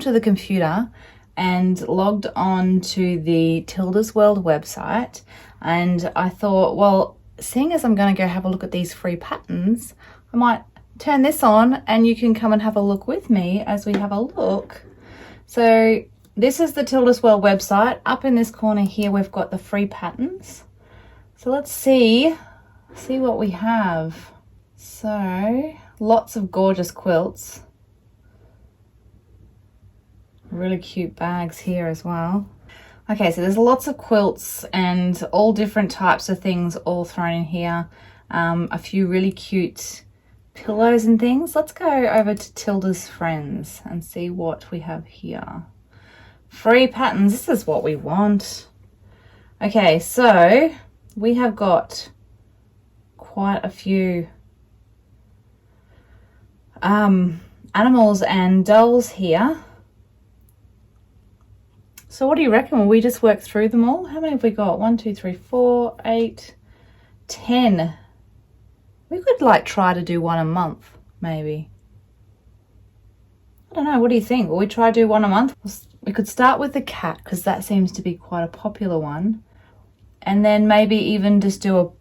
onto the computer and logged on to the Tilda's World website, and I thought, well, seeing as I'm going to go have a look at these free patterns, I might turn this on and you can come and have a look with me as we have a look. So this is the Tilda's World website. Up in this corner here, we've got the free patterns. So let's see what we have. So lots of gorgeous quilts. Really cute bags here as well. Okay, so there's lots of quilts and all different types of things all thrown in here. A few really cute pillows and things. Let's go over to Tilda's Friends and see what we have here. Free patterns, this is what we want. Okay, so we have got quite a few animals and dolls here. So what do you reckon? Will we just work through them all? How many have we got? 1, 2, 3, 4, 8, 10. We could like try to do one a month, maybe. I don't know, what do you think? Will we try to do one a month? We could start with the cat because that seems to be quite a popular one. And then maybe even just do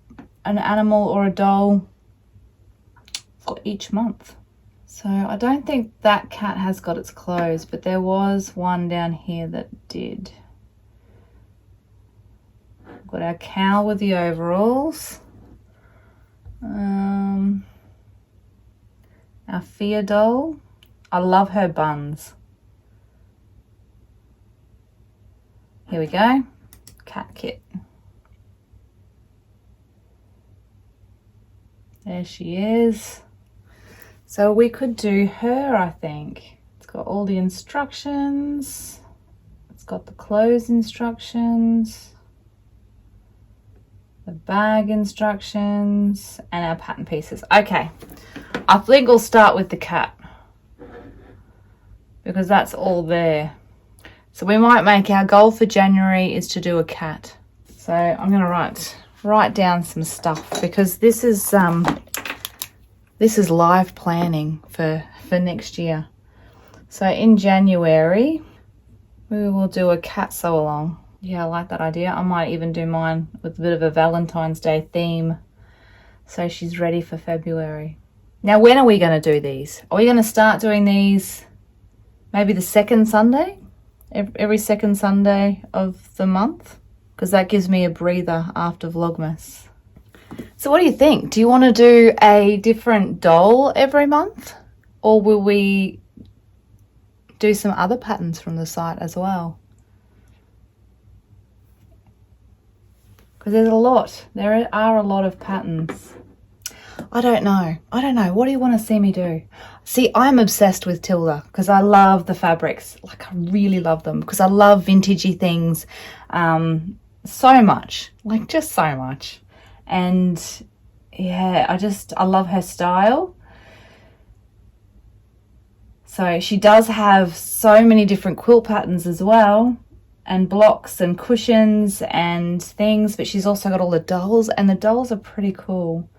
an animal or a doll for each month. So I don't think that cat has got its clothes, but there was one down here that did. We've got our cow with the overalls. Our Fia doll. I love her buns. Here we go. Cat kit. There she is. So we could do her, I think. It's got all the instructions. It's got the clothes instructions, the bag instructions, and our pattern pieces. Okay, I think we'll start with the cat because that's all there. So we might make our goal for January is to do a cat. So I'm going to write down some stuff because this is live planning for next year. So in January, we will do a cat sew along. Yeah, I like that idea. I might even do mine with a bit of a Valentine's Day theme. So she's ready for February. Now, when are we going to do these? Are we going to start doing these maybe the second Sunday? Every second Sunday of the month? Because that gives me a breather after Vlogmas. So what do you think? Do you want to do a different doll every month? Or will we do some other patterns from the site as well? Because there's a lot. There are a lot of patterns. I don't know. What do you want to see me do? See, I'm obsessed with Tilda because I love the fabrics. Like, I really love them because I love vintagey things so much. Like, just so much. And yeah, I love her style. So she does have so many different quilt patterns as well, and blocks and cushions and things, but she's also got all the dolls, and the dolls are pretty cool.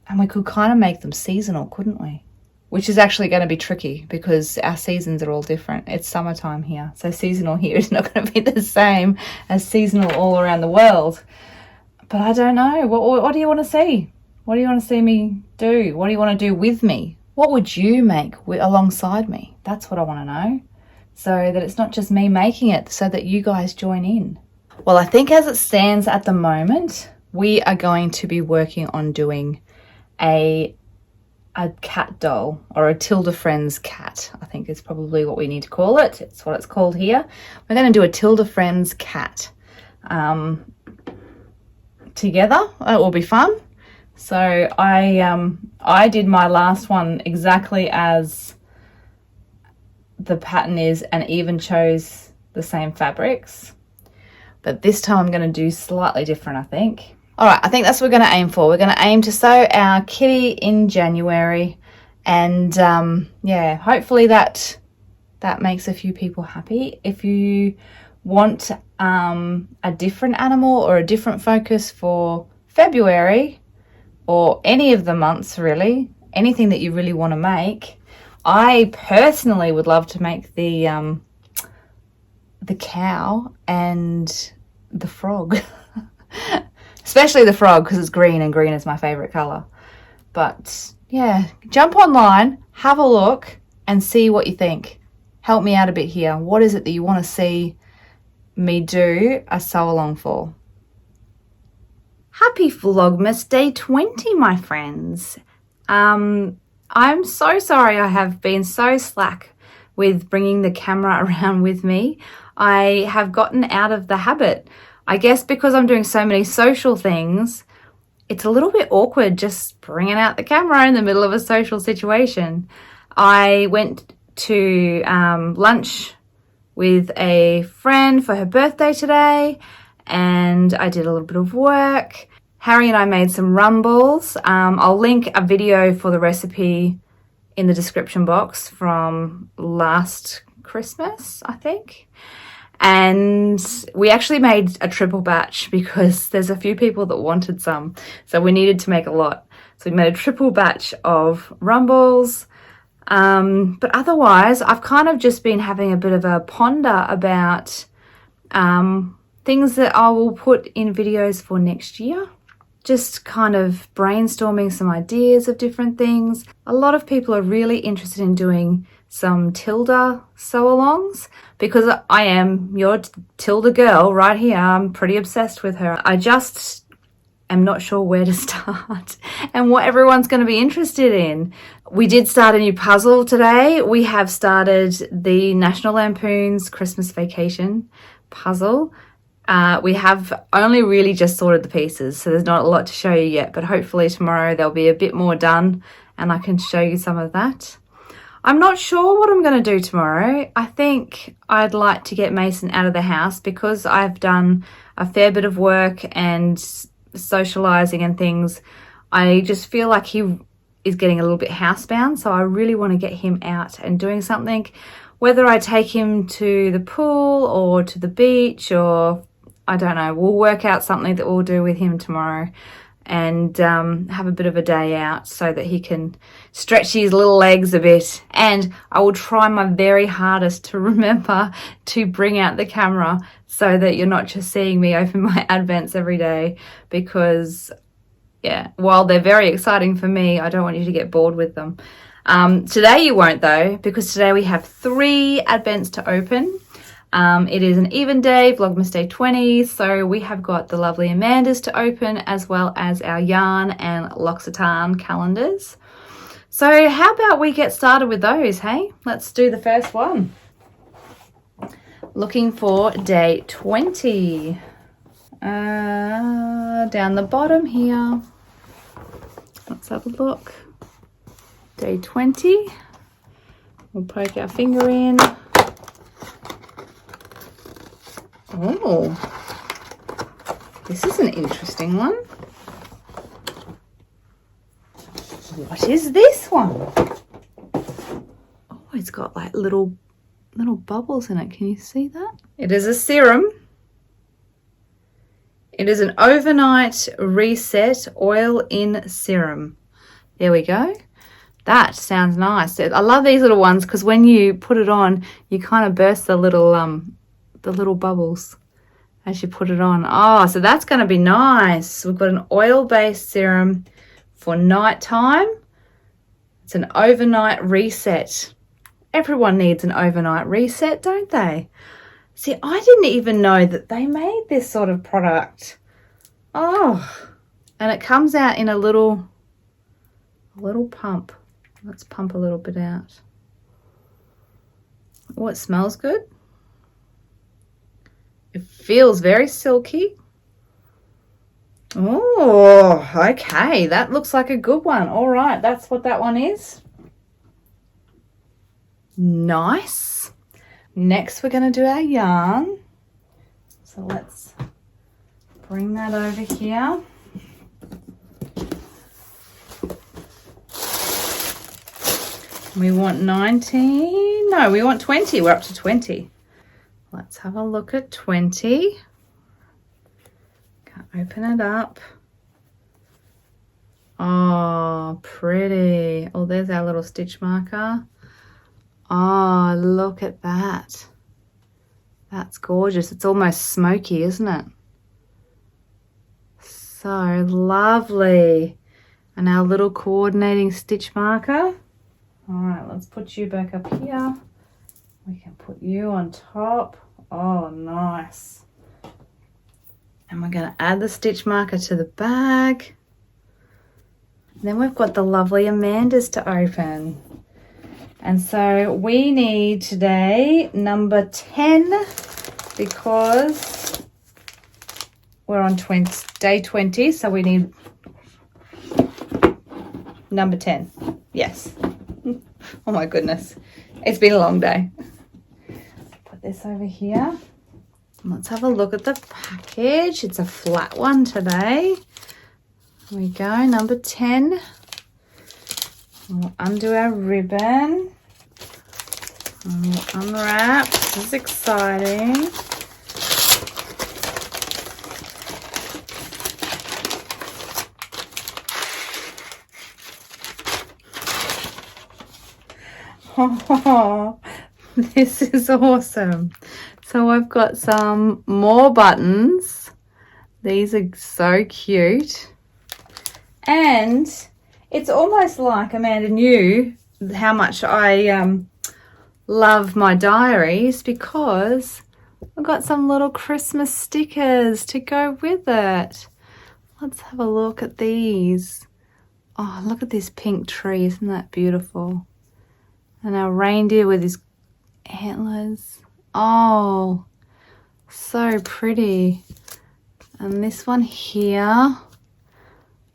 And we could kind of make them seasonal, couldn't we? Which is actually going to be tricky because our seasons are all different. It's summertime here, so seasonal here is not going to be the same as seasonal all around the world. But I don't know. What do you want to see? What do you want to see me do? What do you want to do with me? What would you make alongside me? That's what I want to know. So that it's not just me making it, so that you guys join in. Well, I think as it stands at the moment, we are going to be working on doing a cat doll, or a Tilda Friends cat, I think is probably what we need to call it. It's what it's called here. We're going to do a Tilda Friends cat together. It will be fun. So I did my last one exactly as the pattern is, and even chose the same fabrics, but this time I'm going to do slightly different, I think. All right, I think that's what we're going to aim for. We're going to aim to sew our kitty in January, and yeah, hopefully that makes a few people happy. If you want a different animal or a different focus for February, or any of the months really, anything that you really want to make, I personally would love to make the cow and the frog. Especially the frog, because it's green and green is my favorite color. But yeah, jump online, have a look and see what you think. Help me out a bit here. What is it that you want to see me do a sew along for? Happy Vlogmas Day 20, my friends. I'm so sorry I have been so slack with bringing the camera around with me. I have gotten out of the habit. I guess because I'm doing so many social things, it's a little bit awkward just bringing out the camera in the middle of a social situation. I went to lunch with a friend for her birthday today, and I did a little bit of work. Harry and I made some rumbles. I'll link a video for the recipe in the description box from last Christmas, I think. And we actually made a triple batch because there's a few people that wanted some, so we needed to make a lot. So we made a triple batch of rumbles. But otherwise, I've kind of just been having a bit of a ponder about things that I will put in videos for next year. Just kind of brainstorming some ideas of different things. A lot of people are really interested in doing some Tilda sew-alongs because I am your Tilda girl right here. I'm pretty obsessed with her. I just am not sure where to start and what everyone's going to be interested in. We did start a new puzzle today. We have started the National Lampoon's Christmas Vacation puzzle. We have only really just sorted the pieces, so there's not a lot to show you yet, but hopefully tomorrow there'll be a bit more done and I can show you some of that. I'm not sure what I'm going to do tomorrow. I think I'd like to get Mason out of the house because I've done a fair bit of work and socializing and things. I just feel like he is getting a little bit housebound, so I really want to get him out and doing something, whether I take him to the pool or to the beach, or I don't know, we'll work out something that we'll do with him tomorrow and have a bit of a day out so that he can stretch his little legs a bit. And I will try my very hardest to remember to bring out the camera so that you're not just seeing me open my advents every day, because yeah, while they're very exciting for me, I don't want you to get bored with them. Today you won't though, because today we have 3 advents to open. It is an even day, Vlogmas Day 20, so we have got the lovely Amanda's to open, as well as our yarn and L'Occitane calendars. So how about we get started with those, hey? Let's do the first one. Looking for day 20. Down the bottom here. Let's have a look. Day 20. We'll poke our finger in. Oh, this is an interesting one. What is this one? Oh, it's got like little bubbles in it. Can you see that? It is a serum. It is an overnight reset oil in serum. There we go. That sounds nice. I love these little ones because when you put it on, you kind of burst the little bubbles as you put it on. Oh, so that's going to be nice. We've got an oil-based serum for nighttime. It's an overnight reset. Everyone needs an overnight reset, don't they? See, I didn't even know that they made this sort of product. Oh, and it comes out in a little pump. Let's pump a little bit out. Oh, it smells good. It feels very silky. Oh, okay. That looks like a good one. All right, that's what that one is. Nice. Next, we're going to do our yarn. So let's bring that over here. We want 19. No, we want 20. We're up to 20. Let's have a look at 20. Can't open it up. Oh, pretty. Oh, there's our little stitch marker. Oh, look at that. That's gorgeous. It's almost smoky, isn't it? So lovely. And our little coordinating stitch marker. All right, let's put you back up here. We can put you on top. Oh, nice. And we're going to add the stitch marker to the bag. And then we've got the lovely Amanda's to open. And so we need today number 10 because we're on day 20. So we need number 10. Yes. Oh my goodness. It's been a long day. Put this over here. Let's have a look at the package. It's a flat one today. Here we go, number 10. We'll undo our ribbon. And we'll unwrap. This is exciting. Oh, this is awesome. So I've got some more buttons. These are so cute. And it's almost like Amanda knew how much I love my diaries because I've got some little Christmas stickers to go with it. Let's have a look at these. Oh, look at this pink tree. Isn't that beautiful? And our reindeer with his antlers. Oh, so pretty. And this one here.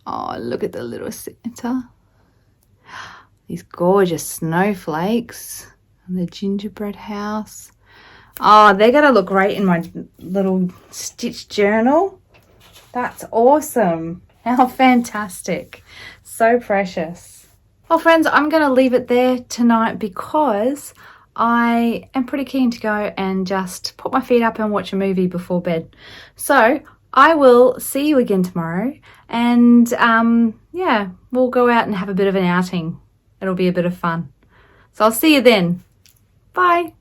Oh, look at the little Santa. These gorgeous snowflakes. And the gingerbread house. Oh, they're going to look great in my little stitch journal. That's awesome. How fantastic. So precious. Well, friends, I'm going to leave it there tonight because I am pretty keen to go and just put my feet up and watch a movie before bed. So I will see you again tomorrow. And yeah, we'll go out and have a bit of an outing. It'll be a bit of fun. So I'll see you then. Bye.